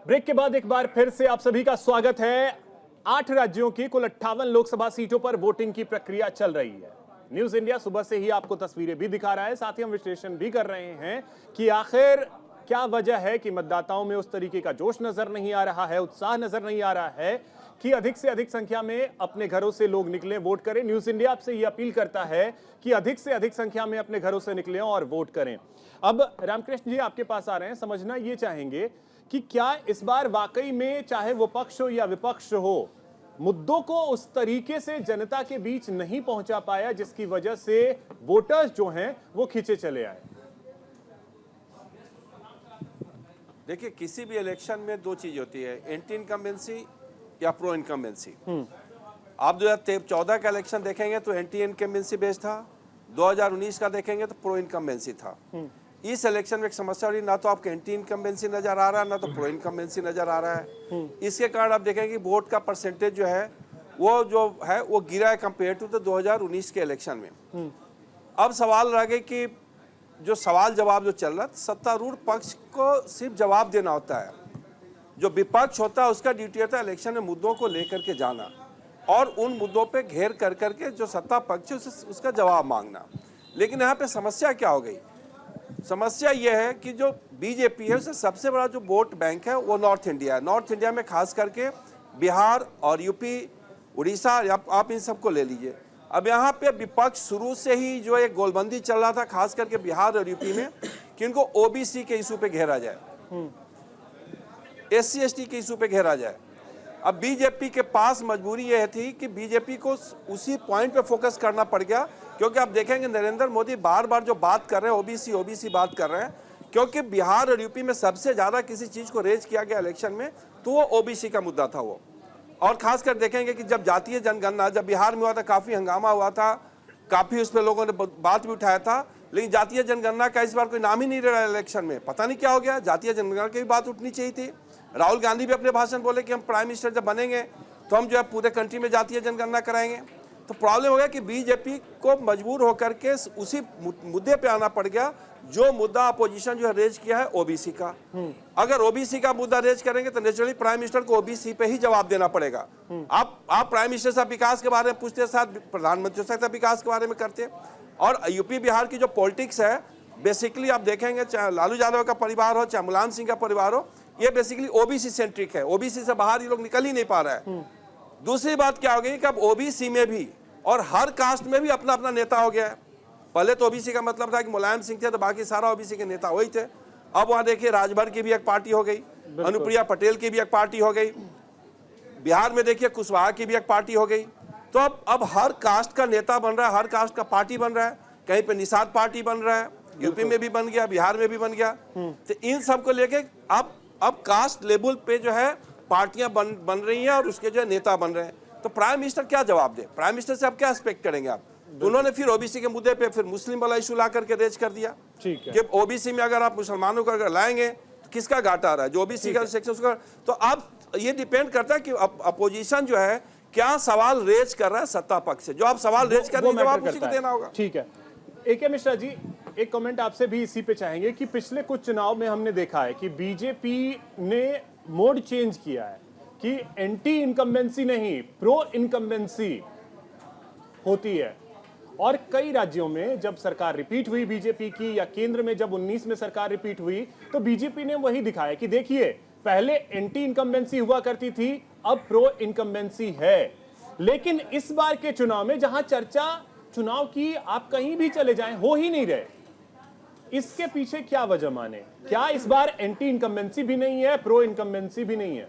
Break के बाद एक बार फिर से आप सभी का स्वागत है। 8 राज्यों की कुल 58 लोकसभा सीटों पर वोटिंग की प्रक्रिया चल रही है। न्यूज इंडिया सुबह से ही आपको तस्वीरें भी दिखा रहा है, साथ ही हम विश्लेषण भी कर रहे हैं कि आखिर क्या वजह है कि मतदाताओं में उस तरीके का जोश नजर नहीं आ रहा है, उत्साह नजर नहीं आ रहा है कि अधिक से अधिक संख्या में अपने घरों से लोग निकलें, वोट करें। न्यूज इंडिया आपसे ये अपील करता है कि अधिक से अधिक संख्या में अपने घरों से निकलें और वोट करें। अब रामकृष्ण जी आपके पास आ रहे हैं, समझना ये चाहेंगे कि क्या इस बार वाकई में चाहे वो पक्ष हो या विपक्ष हो, मुद्दों को उस तरीके से जनता के बीच नहीं पहुंचा पाया जिसकी वजह से वोटर्स जो हैं वो खींचे चले आए। देखिए, किसी भी इलेक्शन में दो चीज होती है, एंटी इनकम्बेंसी या प्रो इनकम्बेंसी। आप 2014 का इलेक्शन देखेंगे तो एंटी इनकम्बेंसी बेस्ड था, 2019 का देखेंगे तो प्रो इनकम्बेंसी था। इस इलेक्शन में एक समस्या हो रही, ना तो आपको एंटी इनकम्बेंसी नजर आ रहा है, ना तो प्रो इनकम्बेंसी नजर आ रहा है। इसके कारण आप देखेंगे वोट का परसेंटेज जो है वो गिरा है कंपेयर टू तो 2019 के इलेक्शन में। अब सवाल रह गए कि जो सवाल जवाब जो चल रहा है, सत्तारूढ़ पक्ष को सिर्फ जवाब देना होता है, जो विपक्ष होता है उसका ड्यूटी होता है इलेक्शन में मुद्दों को लेकर के जाना और उन मुद्दों पे घेर कर करके जो सत्ता पक्ष है उसका जवाब मांगना। लेकिन यहाँ पे समस्या क्या हो गई? समस्या यह है कि जो बीजेपी है उससे सबसे बड़ा जो वोट बैंक है वो नॉर्थ इंडिया है। नॉर्थ इंडिया में खास करके बिहार और यूपी, उड़ीसा, आप इन सबको ले लीजिए। अब यहाँ पे विपक्ष शुरू से ही जो एक गोलबंदी चल रहा था खास करके बिहार और यूपी में कि इनको ओबीसी के इशू पे घेरा जाए, SC ST के इशू पे घेरा जाए। अब बीजेपी के पास मजबूरी यह थी कि बीजेपी को उसी पॉइंट पे फोकस करना पड़ गया, क्योंकि आप देखेंगे नरेंद्र मोदी बार बार जो बात कर रहे हैं ओबीसी बात कर रहे हैं, क्योंकि बिहार और यूपी में सबसे ज़्यादा किसी चीज़ को रेज किया गया इलेक्शन में तो वो ओबीसी का मुद्दा था वो। और खासकर देखेंगे कि जब जातीय जनगणना जब बिहार में हुआ था काफ़ी हंगामा हुआ था, काफ़ी उस पर लोगों ने बात भी उठाया था, लेकिन जातीय जनगणना का इस बार कोई नाम ही नहीं रहा इलेक्शन में। पता नहीं क्या हो गया, जातीय जनगणना की भी बात उठनी चाहिए थी। राहुल गांधी भी अपने भाषण बोले कि हम प्राइम मिनिस्टर जब बनेंगे तो हम जो है पूरे कंट्री में जातीय जनगणना कराएंगे। तो प्रॉब्लम हो गया कि बीजेपी को मजबूर होकर के उसी मुद्दे पे आना पड़ गया जो मुद्दा अपोजिशन जो है रेज किया है ओबीसी का। अगर ओबीसी का मुद्दा रेज करेंगे तो नेचुरली प्राइम मिनिस्टर को ओबीसी पे ही जवाब देना पड़ेगा। आप प्राइम मिनिस्टर साहब विकास के बारे में पूछते, साथ प्रधानमंत्री साहब विकास के बारे में करते। और यूपी बिहार की जो पॉलिटिक्स है बेसिकली आप देखेंगे, चाहे लालू यादव का परिवार हो चाहे मुलायम सिंह का परिवार हो, ये बेसिकली ओबीसी सेंट्रिक है। ओबीसी से बाहर ये लोग निकल ही नहीं पा रहा है। दूसरी बात क्या हो गई कि अब ओबीसी में भी और हर कास्ट में भी अपना अपना नेता हो गया है। पहले तो ओबीसी का मतलब था कि मुलायम सिंह थे तो बाकी सारा ओबीसी के नेता वही थे। अब वहां देखिए राजभर की भी एक पार्टी हो गई, अनुप्रिया पटेल की भी एक पार्टी हो गई, बिहार में देखिए कुशवाहा की भी एक पार्टी हो गई। तो अब हर कास्ट का नेता बन रहा है, हर कास्ट का पार्टी बन रहा है। कहीं पे निषाद पार्टी बन रहा है, यूपी में भी बन गया, बिहार में भी बन गया। तो इन सबको लेके अब कास्ट लेवल पे जो है पार्टियां बन रही हैं और उसके जो है नेता बन रहे हैं। तो प्राइम मिनिस्टर क्या जवाब दे? प्राइम मिनिस्टर से आप क्या एक्सपेक्ट करेंगे आप? तो उन्होंने फिर ओबीसी के मुद्दे पे फिर मुस्लिम वाला इशू ला करके रेज कर दिया कि ओबीसी में अगर आप मुसलमानों को अगर लाएंगे तो किसका घाटा आ रहा है? जो ओबीसी का सेक्शन उसका। तो आप ये डिपेंड करता है कि अपोजिशन जो है क्या सवाल रेज कर रहा है सत्ता पक्ष से। जो आप सवाल रेज कर रहे हैं जवाब उसी को देना होगा। ठीक है। AK मिश्रा जी, एक कमेंट आपसे भी इसी पे चाहेंगे कि पिछले कुछ चुनाव में हमने देखा है कि बीजेपी ने मोड चेंज किया है कि एंटी इनकम्बेंसी नहीं प्रो इनकम्बेंसी होती है। और कई राज्यों में जब सरकार रिपीट हुई बीजेपी की, या केंद्र में जब 19 में सरकार रिपीट हुई, तो बीजेपी ने वही दिखाया कि देखिए पहले एंटी इनकम्बेंसी हुआ करती थी, अब प्रो इनकम्बेंसी है। लेकिन इस बार के चुनाव में जहां चर्चा चुनाव की आप कहीं भी चले जाएं हो ही नहीं रहे, इसके पीछे क्या वजह माने? क्या इस बार एंटी इनकम्बेंसी भी नहीं है, प्रो इनकम्बेंसी भी नहीं है?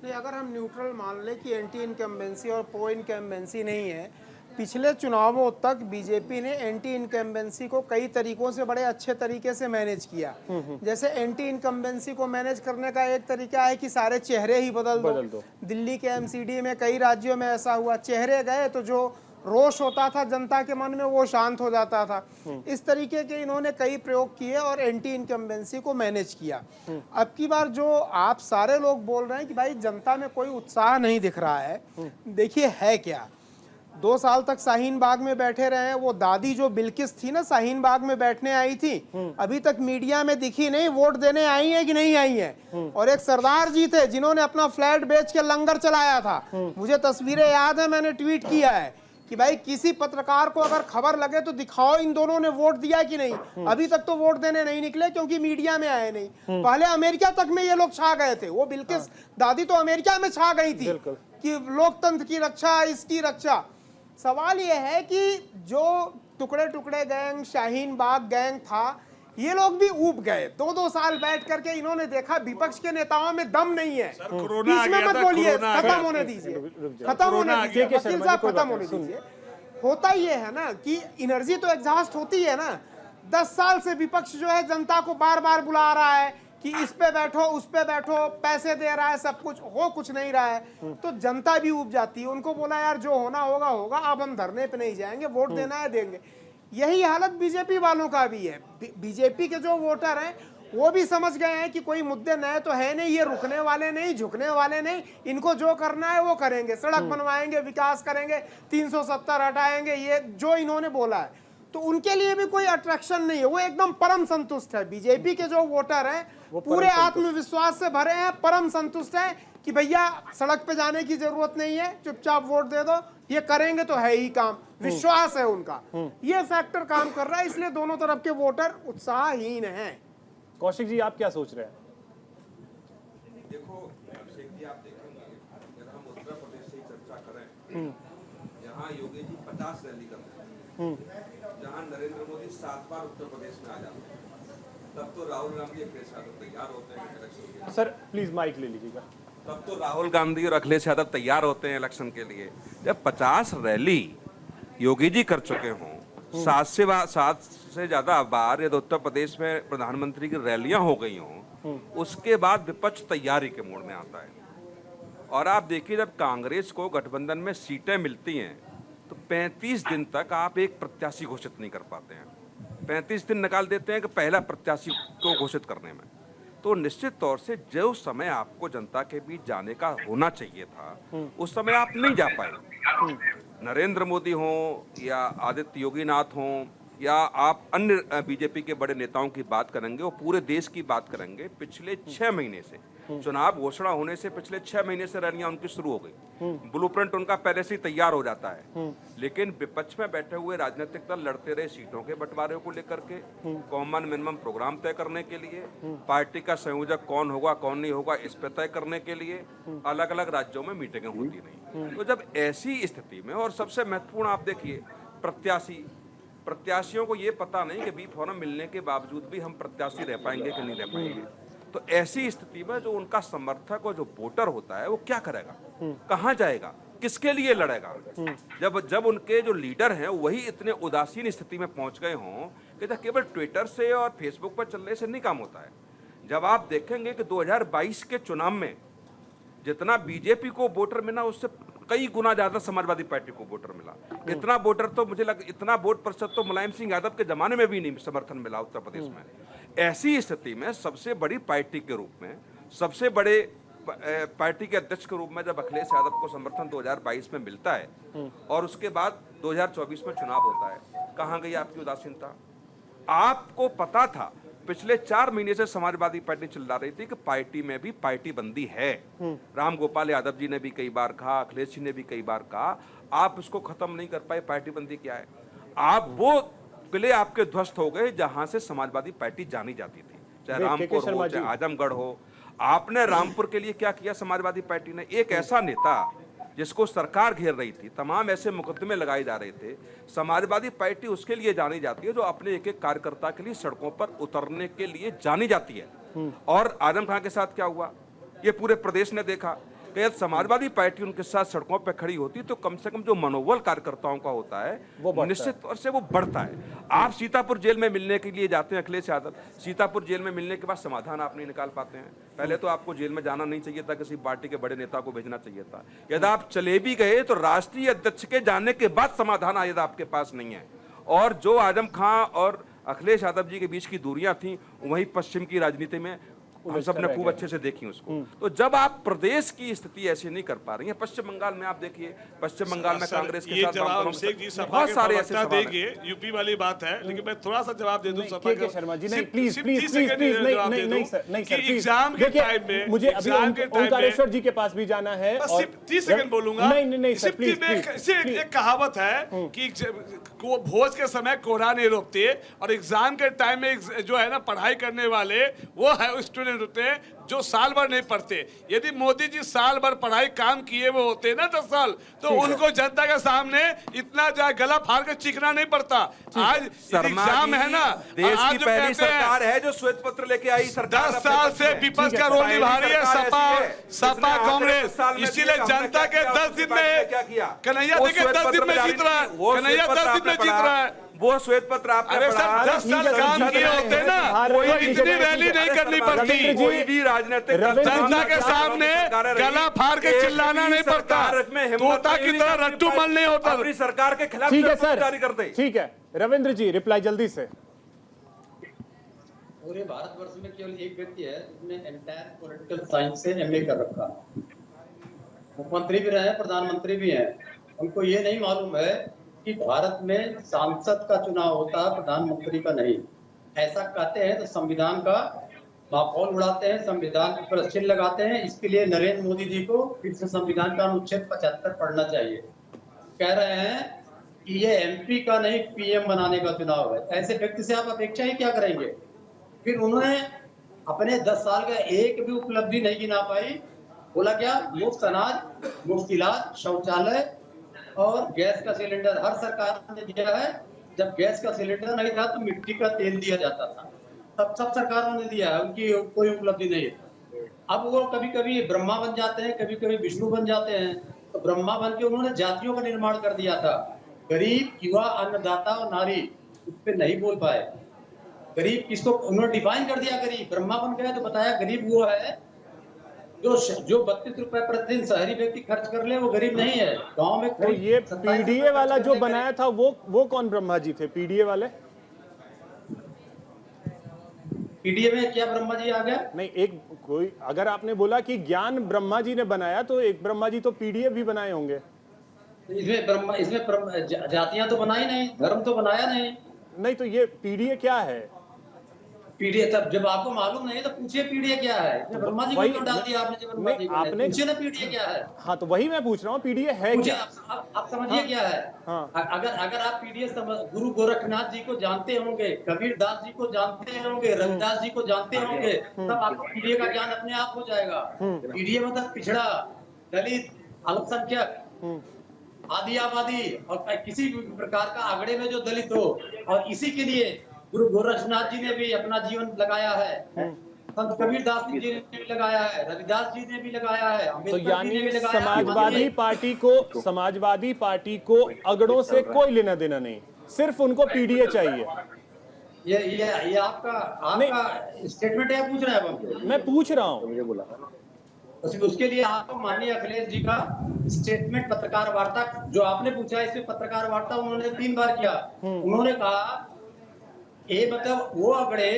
नहीं, अगर हम न्यूट्रल मान लें कि एंटी इनकम्बेंसी और प्रो इनकम्बेंसी नहीं है, पिछले चुनावों तक बीजेपी ने एंटी इनकम्बेंसी को कई तरीकों से बड़े अच्छे तरीके से मैनेज किया। जैसे एंटी इनकम्बेंसी को मैनेज करने का एक तरीका है कि सारे चेहरे ही बदल दो। दिल्ली के MCD में कई राज्यों में ऐसा हुआ, चेहरे गए तो जो रोष होता था जनता के मन में वो शांत हो जाता था। इस तरीके के इन्होंने कई प्रयोग किए और एंटी इनकम्बेंसी को मैनेज किया। अब की बार जो आप सारे लोग बोल रहे हैं कि भाई जनता में कोई उत्साह नहीं दिख रहा है, देखिए है क्या, 2 साल तक शाहीन बाग में बैठे रहे। वो दादी जो बिल्किस थी ना, शाहीन बाग में बैठने आई थी, अभी तक मीडिया में दिखी नहीं। वोट देने आई है कि नहीं आई है। और एक सरदार जी थे जिन्होंने अपना फ्लैट बेच के लंगर चलाया था। मुझे तस्वीरें याद है, मैंने ट्वीट किया है कि भाई किसी पत्रकार को अगर खबर लगे तो दिखाओ इन दोनों ने वोट दिया कि नहीं। अभी तक तो वोट देने नहीं निकले क्योंकि मीडिया में आए नहीं। पहले अमेरिका तक में ये लोग छा गए थे। वो बिल्किस दादी तो अमेरिका में छा गई थी कि लोकतंत्र की रक्षा, इसकी रक्षा। सवाल ये है कि जो टुकड़े टुकड़े गैंग, शाहीन बाग गैंग था, ये लोग भी ऊब गए। 2-2 साल बैठ करके इन्होंने देखा विपक्ष के नेताओं में दम नहीं है। बीच में मत बोलिए, खत्म होने दीजिए, खत्म होने दीजिए, वकील साहब खत्म होने दीजिए। होता ये है ना कि एनर्जी तो एग्जॉस्ट होती है ना। 10 साल से विपक्ष जो है जनता को बार बार बुला रहा है कि इस पे बैठो, उस पे बैठो, पैसे दे रहा है, सब कुछ हो, कुछ नहीं रहा है। तो जनता भी ऊब जाती है। उनको बोला यार जो होना होगा होगा, अब हम धरने पे नहीं जाएंगे, वोट देना है देंगे। यही हालत बीजेपी वालों का भी है। बीजेपी के जो वोटर हैं वो भी समझ गए हैं कि कोई मुद्दे नए तो है नहीं, ये रुकने वाले नहीं, झुकने वाले नहीं। इनको जो करना है वो करेंगे, सड़क बनवाएंगे, विकास करेंगे, 370 हटाएंगे, ये जो इन्होंने बोला है। तो उनके लिए भी कोई अट्रैक्शन नहीं है। वो एकदम परम संतुष्ट है। बीजेपी के जो वोटर हैं पूरे आत्मविश्वास से भरे हैं, परम संतुष्ट हैं कि भैया सड़क पे जाने की जरूरत नहीं है, चुपचाप वोट दे दो, ये करेंगे तो है ही काम। विश्वास है उनका। ये फैक्टर काम कर रहा है, इसलिए दोनों तरफ के वोटर उत्साहहीन हैं। कौशिक जी, आप क्या सोच रहे हैं? देखो अभिषेक जी, आप देखेंगे अगर हम उत्तर प्रदेश से चर्चा करें, यहाँ योगी जी 50 रैली करते हैं, जहाँ नरेंद्र मोदी 7 बार उत्तर प्रदेश में आ जाते हैं, तब तो राहुल गांधी अखिलेश यादव तैयार होते हैं इलेक्शन के लिए। सर प्लीज माइक ले लीजिएगा। तब तो राहुल गांधी और अखिलेश यादव तैयार होते हैं इलेक्शन के लिए। जब 50 रैली योगी जी कर चुके हों, 7 से ज्यादा बार यदि उत्तर प्रदेश में प्रधानमंत्री की रैलियां हो गई हों, उसके बाद विपक्ष तैयारी के मोड में आता है। और आप देखिए, जब कांग्रेस को गठबंधन में सीटें मिलती हैं तो 35 दिन तक आप एक प्रत्याशी घोषित नहीं कर पाते हैं। 35 दिन निकाल देते हैं कि पहला प्रत्याशी को घोषित करने में। तो निश्चित तौर से जो समय आपको जनता के बीच जाने का होना चाहिए था, उस समय आप नहीं जा पाए। नरेंद्र मोदी हों या आदित्य योगीनाथ हों या आप अन्य बीजेपी के बड़े नेताओं की बात करेंगे, वो पूरे देश की बात करेंगे, पिछले 6 महीने से, चुनाव घोषणा होने से पिछले 6 महीने से रैलियां उनकी शुरू हो गई। ब्लूप्रिंट उनका पहले से ही तैयार हो जाता है। लेकिन विपक्ष में बैठे हुए राजनीतिक दल लड़ते रहे सीटों के बंटवारे को लेकर के, कॉमन मिनिमम प्रोग्राम तय करने के लिए, पार्टी का संयोजक कौन होगा कौन नहीं होगा इस पर तय करने के लिए अलग अलग राज्यों में मीटिंगें होती नहीं। तो जब ऐसी स्थिति में, और सबसे महत्वपूर्ण आप देखिए, प्रत्याशियों को ये पता नहीं कि बी फॉर्म मिलने के बावजूद भी हम प्रत्याशी रह पाएंगे कि नहीं रह पाएंगे। तो ऐसी स्थिति में जो उनका समर्थक और जो वोटर होता है वो क्या करेगा, कहाँ जाएगा, किसके लिए लड़ेगा? जब उनके जो लीडर हैं वही इतने उदासीन स्थिति में पहुंच गए हों कि केवल ट्विटर से और फेसबुक पर चलने से नहीं काम होता है। जब आप देखेंगे कि 2022 के चुनाव में जितना बीजेपी को वोटर मिला उससे कई गुना ज्यादा समाजवादी पार्टी को वोटर मिला। इतना वोटर तो मुझे लगा, इतना वोट प्रतिशत तो मुलायम सिंह यादव के जमाने में भी नहीं समर्थन मिला उत्तर प्रदेश में। ऐसी स्थिति में सबसे बड़ी पार्टी के रूप में, सबसे बड़े पार्टी के अध्यक्ष के रूप में जब अखिलेश यादव को समर्थन 2022 में मिलता है और उसके बाद 2024 में चुनाव होता है, कहाँ गई आपकी उदासीनता? आपको पता था पिछले 4 महीने से समाजवादी पार्टी चिल्ला रही थी कि पार्टी में भी पार्टी बंदी है। राम गोपाल यादव जी ने भी कई बार कहा, अखिलेश जी ने भी कई बार कहा, आप इसको खत्म नहीं कर पाए। पार्टी बंदी क्या है? आप वो किले आपके ध्वस्त हो गए जहां से समाजवादी पार्टी जानी जाती थी, चाहे रामपुर हो चाहे आजमगढ़ हो। आपने रामपुर के लिए क्या किया? समाजवादी पार्टी ने एक ऐसा नेता जिसको सरकार घेर रही थी, तमाम ऐसे मुकदमे लगाए जा रहे थे, समाजवादी पार्टी उसके लिए जानी जाती है जो अपने एक एक कार्यकर्ता के लिए सड़कों पर उतरने के लिए जानी जाती है। और आजम खान के साथ क्या हुआ ये पूरे प्रदेश ने देखा कि यदि समाजवादी पार्टी उनके साथ सड़कों पर खड़ी होती तो कम से कम जो मनोबल कार्यकर्ताओं का होता है वो निश्चित तौर से वो बढ़ता है। आप सीतापुर जेल में मिलने के लिए जाते हैं अखिलेश यादव, सीतापुर जेल में मिलने के बाद समाधान आप नहीं निकाल पाते हैं। पहले तो आपको जेल में जाना नहीं चाहिए था, किसी पार्टी के बड़े नेता को भेजना चाहिए था। यदि आप चले भी गए तो राष्ट्रीय अध्यक्ष के जाने के बाद समाधान यदि आपके पास नहीं है। और जो आजम खां और अखिलेश यादव जी के बीच की दूरियां थी वही पश्चिम की राजनीति में हम उलझ सब कर ने रह खूब गए। अच्छे से देखी उसको। तो जब आप प्रदेश की स्थिति ऐसी नहीं कर पा रही है, पश्चिम बंगाल में आप देखिए, पश्चिम बंगाल में सर, कांग्रेस के ये साथ जवाब वामपंथी अभिषेक जी सभा बहुत के सारे ऐसे प्रवक्ता सवाल देंगे, हैं। यूपी वाली बात है, लेकिन मैं थोड़ा सा जवाब दे दूं नहीं, सभा के शर्मा जी नहीं, प्लीज सिर्फ प्लीज 30 प्लीज सेकंड प्लीज के नहीं जवाब नहीं दे नहीं दूं सर, नहीं कि सर, प्लीज। एग्जाम के देखिए, टाइम में, मुझे अभी एग्जाम के टाइम में ओंकारेश्वर जी के पास भी जाना है बस और सिर्फ 30 सेकंड बोलूंगा। नहीं नहीं नहीं सर, सिर्फ प्लीज सिर्फ एक कहावत है कि भोज के समय कोहरा नहीं रोकते, और एग्जाम के टाइम में जो है ना पढ़ाई करने वाले वो है स्टूडेंट होते हैं जो साल भर नहीं पढ़ते। यदि मोदी जी साल भर पढ़ाई काम किए वो होते ना 10 साल, तो उनको जनता के सामने इतना जो है गला फाड़ कर चीखना नहीं पड़ता। आज शर्मा एग्जाम जी, है ना, देश आज की जो पहली कहते हैं, सरकार है जो श्वेत पत्र लेके आई सरकार 10 अपने साल पक्ष से में। विपक्ष ठीक का है, रोल पहली निभा रही है सरकार सपा ऐसी है, जिसने सपा आखिरी कांग्रेस। 10 साल में इसीलिए देखा हमने जनता क्या के किया, 10 उसके दिन बाद में क्या किया। कन्हैया वो देखिए श्वेत 10 दिन पत्र में जारी जीत रहा है, वो कन्हैया श्वेत 10 पत्र दिन में आपने जीत पढ़ा, रहा है। वो श्वेत पत्र आपने अरे पढ़ा। सर 10 साल काम किए होते ना, रविंद्र कोई जी, इतनी रविंद्र रैली जी, नहीं करनी शर्मा पड़ती। जी, कोई भी राजनीतिक रविंद्र दल जनता के की सामने सरकारें रही, गला फाड़ के एक चिल्लाना भी नहीं पड़ता, सरकार में हिम्मत तोता नहीं की हुई तरह अपनी रट्टू मल नहीं होता। अपनी सरकार के खिलाफ ठीक है श्वेत पत्र सर, जारी करते। ठीक है रविंद्र जी, रिप्लाई जल्दी से। पूरे भारतवर्ष में केवल एक व्यक्ति है जिसने एंटायर पॉलिटिकल साइंस से एमए कर रखा। मुख्यमंत्री भी रहे, प्रधानमंत्री भी हैं। उनको ये नहीं मालूम है कि भारत में सांसद का चुनाव होता है, प्रधानमंत्री का नहीं। ऐसा कहते हैं तो संविधान का माहौल उड़ाते हैं, संविधान पर चिन्ह लगाते हैं। इसके लिए नरेंद्र मोदी जी को फिर से संविधान का अनुच्छेद 75 पढ़ना चाहिए। कह रहे हैं कि ये एमपी का नहीं पीएम बनाने का चुनाव है। ऐसे व्यक्ति से आप अपेक्षा ही क्या करेंगे? फिर उन्होंने अपने 10 साल का एक भी उपलब्धि नहीं गिना पाई। बोला क्या? मुफ्त अनाज, मुफ्त इलाज, शौचालय और गैस का सिलेंडर हर सरकार ने दिया है। जब गैस का सिलेंडर नहीं था तो मिट्टी का तेल दिया जाता था। तब सब सरकारों ने दिया है, उनकी कोई उपलब्धि नहीं है। अब वो कभी कभी ब्रह्मा बन जाते हैं, कभी कभी विष्णु बन जाते हैं। तो ब्रह्मा बन के उन्होंने जातियों का निर्माण कर दिया था। गरीब, युवा, अन्नदाता और नारी उस पर नहीं बोल पाए। गरीब किसको उन्होंने डिफाइन कर दिया? गरीब ब्रह्मा बन गया तो बताया गरीब वो है जो 32 रुपए प्रतिदिन शहरी व्यक्ति खर्च कर ले, वो गरीब नहीं है। गांव में तो ये पीडीए वाला जो बनाया था वो कौन ब्रह्मा जी थे? पीडीए वाले? पीडीए में क्या ब्रह्मा जी आ गया? नहीं, एक कोई अगर आपने बोला कि ज्ञान ब्रह्मा जी ने बनाया तो एक ब्रह्मा जी तो पीडीए भी बनाए होंगे। इसमें जातियां तो बनाई नहीं, धर्म तो बनाया नहीं। नहीं तो ये पीडीए क्या है? पीडीए तब जब आपको मालूम नहीं तो पूछिए पीडीए क्या है। इसमें ब्रह्मा जी को वही- क्यों डाल दिया आपने? जब ब्रह्मा नहीं, जी को आपने- पूछिए ना पीडीए क्या है। हाँ तो वही मैं पूछ रहा हूँ, पीडीए है मुझे क्या? आप समझिए क्या है। हाँ। अगर आप पीडीए गुरु गोरखनाथ जी को जानते होंगे, कबीर दास जी को जानते होंगे, रविदास जी को जानते होंगे, तब आपको पीडीए का ज्ञान अपने आप हो जाएगा। पीडीए मतलब पिछड़ा, दलित, अल्पसंख्यक, आदि आबादी और किसी भी प्रकार का आंकड़े में जो दलित हो। और इसी के लिए गुरु गोरखनाथ जी ने भी अपना जीवन लगाया है, संत कबीर दास जी ने भी लगाया है, रविदास जी ने भी लगाया है, तो अम्बेडकर जी ने यानी भी लगाया है। समाजवादी पार्टी को अगड़ों से कोई लेना देना नहीं, सिर्फ उनको पीडीए चाहिए। ये आपका स्टेटमेंट है, पूछ रहे हैं अब हम। मैं पूछ रहा हूँ। उसके लिए आपको माननीय अखिलेश जी का स्टेटमेंट, पत्रकार वार्ता जो आपने पूछा, इसमें पत्रकार वार्ता उन्होंने 3 बार किया। उन्होंने कहा ये मतलब वो आंकड़े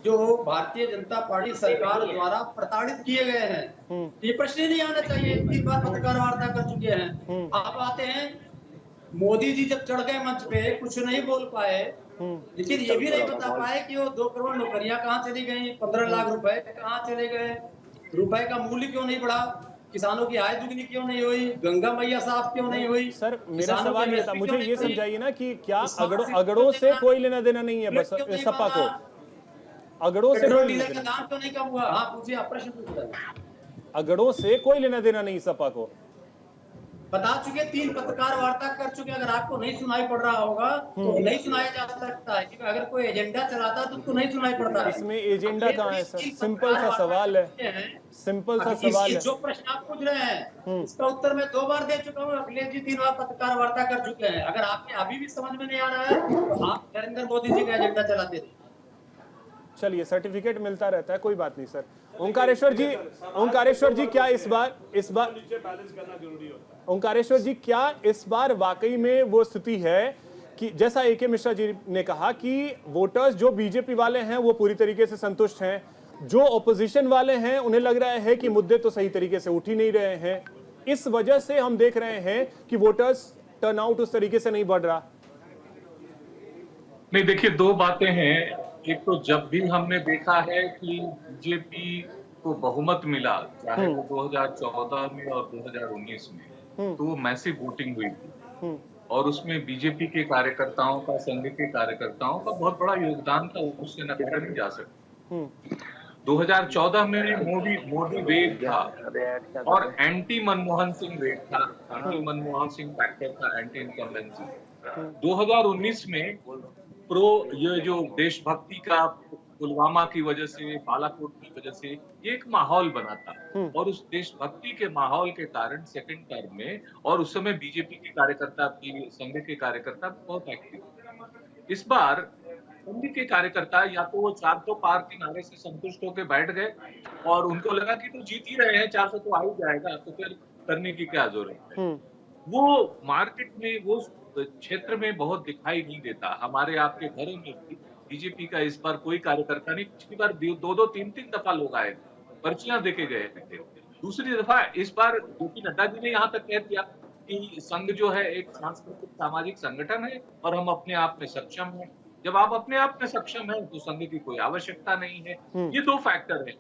जो भारतीय जनता पार्टी सरकार द्वारा प्रताड़ित किए गए हैं, ये प्रश्न ही नहीं आना चाहिए। 3 बार पत्रकार वार्ता कर चुके हैं। आप आते हैं, मोदी जी जब चढ़ गए मंच पे कुछ नहीं बोल पाए, लेकिन ये भी नहीं बता पाए कि वो 2 करोड़ नौकरियां कहाँ चली गई, 15 लाख रुपए कहाँ चले गए, रुपए का मूल्य क्यों नहीं बढ़ा, किसानों की आय दुगनी क्यों नहीं हुई, गंगा मैया साफ क्यों नहीं हुई। सर मेरा सवाल ये था, MSP मुझे क्यों ये नहीं हुई? समझाइए ना कि क्या इस अगड़ों से कोई लेना देना नहीं है बस क्यों नहीं सपा को? बना? अगड़ों से पेट्रोल कोई लेना डीजल का देना- दाम क्यों नहीं कम हुआ? हाँ पूछिए, आप प्रश्न पूछ रहे हैं। अगड़ों से कोई लेना देना नहीं सपा को। बता चुके, 3 पत्रकार वार्ता कर चुके। अगर आपको नहीं सुनाई पड़ रहा होगा तो नहीं सुनाया जा सकता है, क्योंकि अगर कोई एजेंडा चलाता है तो उसको नहीं सुनाई पड़ता है। इसमें एजेंडा कहाँ है सर? तीन सिंपल सा पत्रकार सवाल है, वार्ता करते हैं। सिंपल सा अब सवाल है। जो प्रश्न आप पूछ रहे हैं इसका उत्तर मैं 2 बार दे चुका हूँ। अखिलेश जी 3 बार पत्रकार वार्ता कर चुके हैं। अगर आपके अभी भी समझ में नहीं आ रहा है तो आप नरेंद्र मोदी जी का एजेंडा चलाते थे। चलिए, सर्टिफिकेट मिलता रहता है, कोई बात नहीं सर। ओंकारेश्वर जी क्या इस बार ओंकारेश्वर जी क्या इस बार वाकई में वो स्थिति है कि जैसा एके मिश्रा जी ने कहा कि वोटर्स जो बीजेपी वाले हैं वो पूरी तरीके से संतुष्ट हैं, जो ऑपोजिशन वाले हैं उन्हें लग रहा है कि मुद्दे तो सही तरीके से उठ ही नहीं रहे हैं, इस वजह से हम देख रहे हैं कि वोटर्स टर्नआउट उस तरीके से नहीं बढ़ रहा। नहीं, देखिए, दो बातें हैं। एक तो जब भी हमने देखा है कि बीजेपी को बहुमत मिला, चाहे वो 2014 में और 2019 में, तो वो मैसिव वोटिंग हुई थी और उसमें बीजेपी के कार्यकर्ताओं का, संघ के कार्यकर्ताओं का बहुत बड़ा योगदान था, उससे नकारा नहीं जा सकता। 2014 में मोदी वेव था और एंटी मनमोहन सिंह वेव था, एंटी मनमोहन सिंह फैक्टर था, एंटी इनकम्बेंसी। 2019 में प्रो ये जो देशभक्ति का पुलवामा की वजह से, बालाकोट की वजह से ये एक माहौल बना था और उस देशभक्ति के माहौल के कारण सेकंड टर्म में, और उस समय बीजेपी के कार्यकर्ता, संघ के कार्यकर्ता बहुत एक्टिव थे। इस बार संघ के कार्यकर्ता या तो वो 400 पार के नारे से संतुष्ट होकर बैठ गए और उनको लगा कि तो जीत ही रहे हैं, 400 तो आ ही जाएगा, तो फिर करने की क्या जरूरत है। वो मार्केट में, वो क्षेत्र में बहुत दिखाई नहीं देता। हमारे आपके घरों में भी बीजेपी का इस बार कोई कार्यकर्ता नहीं। पिछली बार 2-2, 3-3 दफा लोग आए, पर्चियां देके गए थे। दूसरी दफा इस बार जेपी नड्डा जी ने यहाँ तक कह दिया कि संघ जो है एक सांस्कृतिक सामाजिक संगठन है और हम अपने आप में सक्षम हैं। जब आप अपने आप में सक्षम हैं तो संघ की कोई आवश्यकता नहीं है। ये दो फैक्टर है।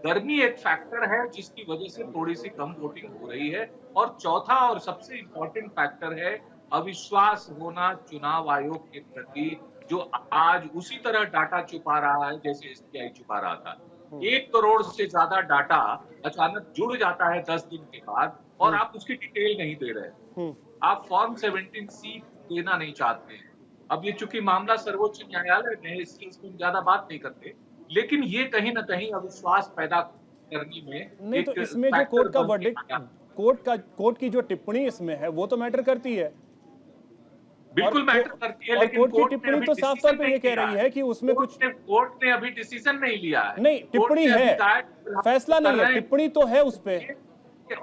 गर्मी एक फैक्टर है जिसकी वजह से थोड़ी सी कम वोटिंग हो रही है, और चौथा और सबसे इम्पोर्टेंट फैक्टर है अविश्वास होना चुनाव आयोग के प्रति, जो आज उसी तरह डाटा छुपा रहा है जैसे एसबीआई छुपा रहा था। 1 करोड़ से ज्यादा डाटा अचानक जुड़ जाता है 10 दिन के बाद और आप उसकी डिटेल नहीं दे रहे। आप फॉर्म 17C देना नहीं चाहते हैं। अब ये चूंकि मामला सर्वोच्च न्यायालय में है, इसलिए इसमें ज्यादा बात नहीं करते, लेकिन ये कहीं ना कहीं अविश्वास पैदा करने में नहीं, तो इसमें जो कोर्ट का वर्डिक्ट, कोर्ट की जो टिप्पणी इसमें है वो तो मैटर करती है। बिल्कुल मैटर करती है, लेकिन कोर्ट की टिप्पणी तो साफ तौर पे ये कह रही है कि उसमें कुछ, कोर्ट ने अभी डिसीजन नहीं लिया है। नहीं, टिप्पणी है, फैसला नहीं है, टिप्पणी तो है उस पे।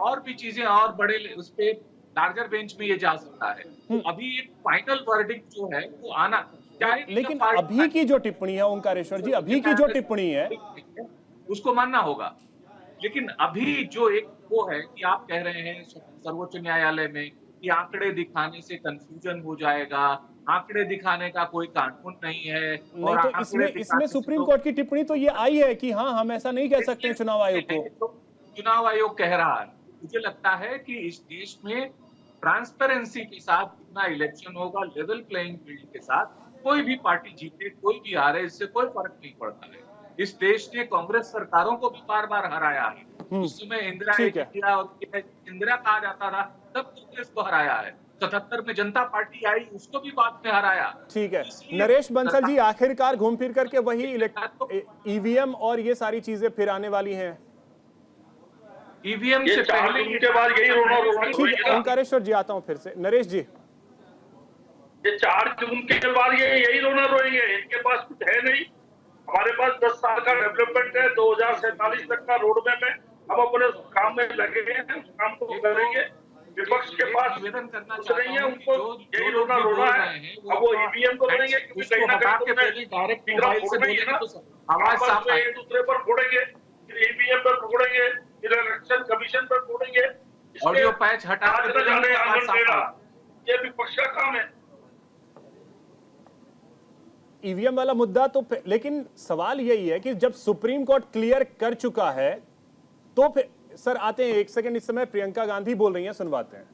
और भी चीजें और बड़े उस पे लार्जर बेंच में ये जा सकता है। अभी एक फाइनल वर्डिक्ट जो है वो आना चाहिए। लेकिन अभी की जो टिप्पणी है ओंकारेश्वर जी, अभी की जो टिप्पणी है उसको मानना होगा। लेकिन अभी जो एक वो है कि आप कह रहे हैं सर्वोच्च न्यायालय में कि आंकड़े दिखाने से कंफ्यूजन हो जाएगा, आंकड़े दिखाने का कोई कानून नहीं है। नहीं, तो इसमें सुप्रीम कोर्ट की टिप्पणी तो ये आई है कि हाँ, हम ऐसा नहीं कह सकते चुनाव आयोग को। तो चुनाव आयोग कह रहा है। मुझे लगता है कि इस देश में ट्रांसपेरेंसी के साथ जितना इलेक्शन होगा, लेवल प्लेइंग फील्ड के साथ, कोई भी पार्टी जीते कोई भी हारे, इससे कोई फर्क नहीं पड़ता है। इस देश ने कांग्रेस सरकारों को भी बार बार हराया है। उस समय इंदिरा इंदिरा कहा जाता था, तब कांग्रेस को हराया है। 77 में जनता पार्टी आई, उसको भी बाद में हराया। ठीक है नरेश बंसल जी, आखिरकार घूम फिर करके वही ईवीएम और ये सारी चीजें फिर आने वाली हैं। ईवीएम से पहले के बाद यही रोना। ठीक है ओंकारेश्वर जी, आता हूं फिर से। नरेश जी, ये 4 जून के बाद ये यही रोना रोएंगे। इनके पास कुछ है नहीं। हमारे पास 10 साल का डेवलपमेंट है, 2047 तक का रोड मैप है। हम अपने काम में लगे हैं, उस काम को करेंगे। विपक्ष के पास निवेदन करना कुछ नहीं है, उनको यही रोना रोना है। अब वो ईवीएम को करेंगे, क्योंकि कहीं ना कहीं डायरेक्ट मोबाइल से बोलेंगे तो आवाज साफ आएगी। एक दूसरे पर फोड़ेंगे, फिर ईवीएम पर फोड़ेंगे, फिर इलेक्शन कमीशन पर फोड़ेंगे। ऑडियो पैच हटा ये विपक्ष का काम है। ईवीएम वाला मुद्दा तो, लेकिन सवाल यही है कि जब सुप्रीम कोर्ट क्लियर कर चुका है तो फिर सर आते हैं, एक सेकंड, इस समय प्रियंका गांधी बोल रही हैं, सुनवाते हैं।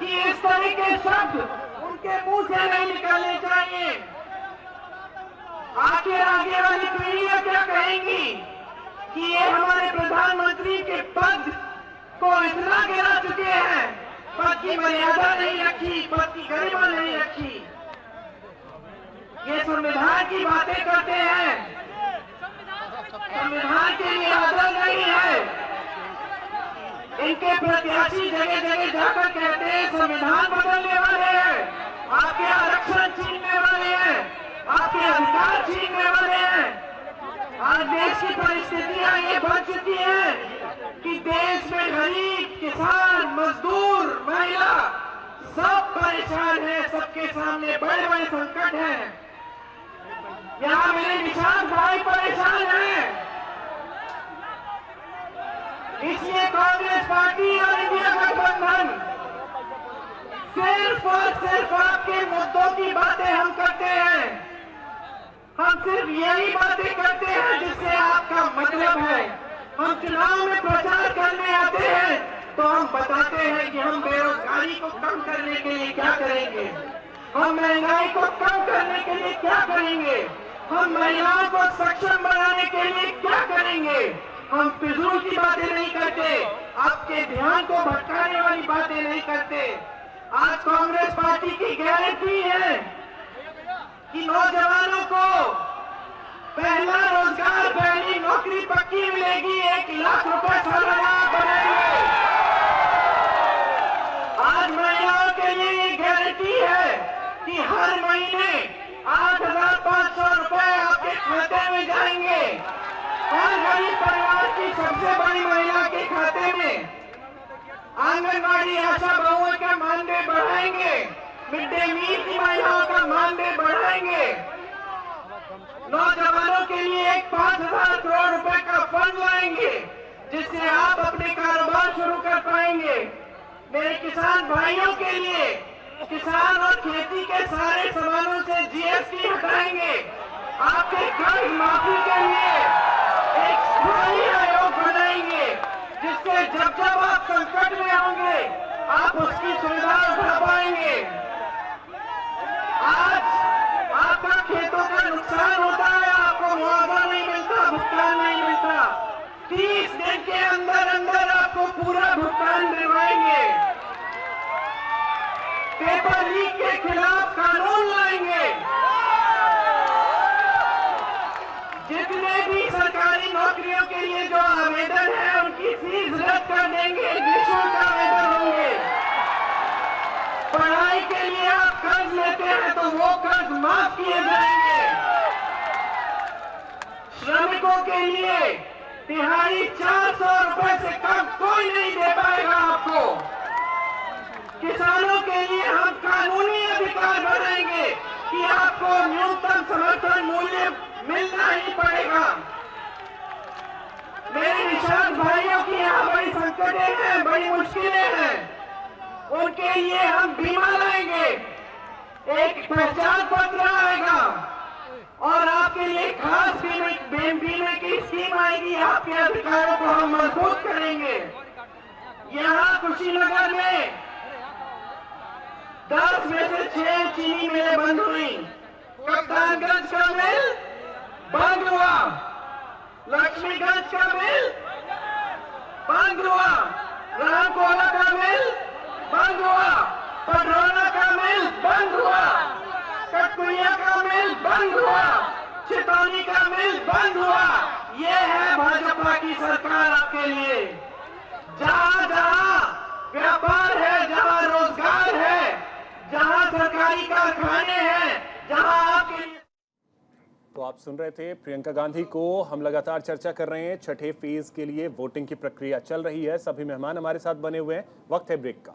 कि इस तरह के शब्द उनके मुंह से नहीं निकलने चाहिए। आखिर आगे वाली पीढ़ियां क्या कहेंगी कि ये हमारे प्रधानमंत्री के पद को इतना गिरा चुके हैं, पद की मर्यादा नहीं रखी, पद की गरिमा नहीं रखी। ये संविधान की बातें करते हैं, संविधान के लिए आदर नहीं है। इनके प्रत्याशी जगह जगह जाकर कहते हैं संविधान बदलने वाले हैं, आपके आरक्षण छीनने वाले हैं, आपके अधिकार छीनने वाले हैं। आज देश की परिस्थितियां ये बन चुकी हैं कि देश में गरीब, किसान, मजदूर, महिला सब परेशान है। सबके सामने बड़े बड़े संकट हैं। यहाँ मेरे किसान भाई परेशान हैं, इसलिए कांग्रेस पार्टी और इंडिया गठबंधन सिर्फ और सिर्फ आपके मुद्दों की बातें हम करते हैं। हम सिर्फ यही बातें करते हैं जिससे आपका मतलब है। हम चुनाव में प्रचार करने आते हैं तो हम बताते हैं कि हम बेरोजगारी को कम करने के लिए क्या करेंगे, हम महंगाई को कम करने के लिए क्या करेंगे, हम महिलाओं को सक्षम बनाने के लिए क्या करेंगे। हम फिजूल की बातें नहीं करते, आपके ध्यान को भटकाने वाली बातें नहीं करते। आज कांग्रेस पार्टी की गारंटी है कि नौजवानों को पहला रोजगार, पहली नौकरी पक्की मिलेगी, 1 लाख रुपए सालाना बढ़ाएंगे। आज महिलाओं के लिए ये गारंटी है कि हर महीने 8,500 रुपए आपके खाते में जाएंगे। हर गरीब परिवार की सबसे बड़ी महिला के खाते में आंगनबाड़ी आशा बहुओं का मानदेय बढ़ाएंगे, मिड डे मील की महिलाओं का मानदेय बढ़ाएंगे। नौजवानों के लिए एक 5,000 करोड़ रुपए का फंड लाएंगे जिससे आप अपने कारोबार शुरू कर पाएंगे। मेरे किसान भाइयों के लिए किसान और खेती के सारे सामानों से जीएसटी हटाएंगे। आपके कर्ज माफी के लिए एक स्थायी आयोग बनाएंगे जिससे जब जब आप संकट में होंगे आप उसकी सुविधा उठा पाएंगे। आज आपका खेतों का नुकसान होता है, आपको मुआवजा नहीं मिलता, भुगतान नहीं मिलता, 30 दिन के अंदर अंदर आपको पूरा भुगतान दिलवाएंगे। पेपर लीक के खिलाफ कानून लाएंगे। जितने भी सरकारी नौकरियों के लिए जो आवेदन है उनकी फीस रद्द कर देंगे, निःशुल्क आवेदन होंगे। पढ़ाई के लिए आप कर्ज लेते हैं तो वो कर्ज माफ किए जाएंगे। श्रमिकों के लिए दिहाड़ी 400 रुपए से कम कोई नहीं दे पाएगा आपको। किसानों के लिए हम कानूनी अधिकार बनाएंगे कि आपको न्यूनतम समर्थन मूल्य मिलना ही पड़ेगा। मेरे किसान भाइयों की यहाँ बड़ी संकटें हैं, बड़ी मुश्किलें हैं, उनके लिए हम बीमा लाएंगे, एक पहचान पत्र आएगा और आपके लिए खास बीमे की स्कीम आएगी। आपके अधिकारों को हम मजबूत करेंगे। यहाँ कुशीनगर में 10 में से 6 चीनी मिलें बंद हुई। कप्तानगंज का मिल बंद हुआ, लक्ष्मीगंज का मिल बंद हुआ, रामकोला का मिल बंद हुआ, पडरौना का मिल बंद हुआ, कटकुइया का मिल बंद हुआ, चितौनी का मिल बंद हुआ। ये है भाजपा की सरकार आपके लिए। जहां जहां व्यापार है, जहां रोजगार है, जहां सरकारी कारखाने हैं, जहां आपके लिए। तो आप सुन रहे थे प्रियंका गांधी को। हम लगातार चर्चा कर रहे हैं, छठे फेज के लिए वोटिंग की प्रक्रिया चल रही है। सभी मेहमान हमारे साथ बने हुए हैं। वक्त है ब्रेक का।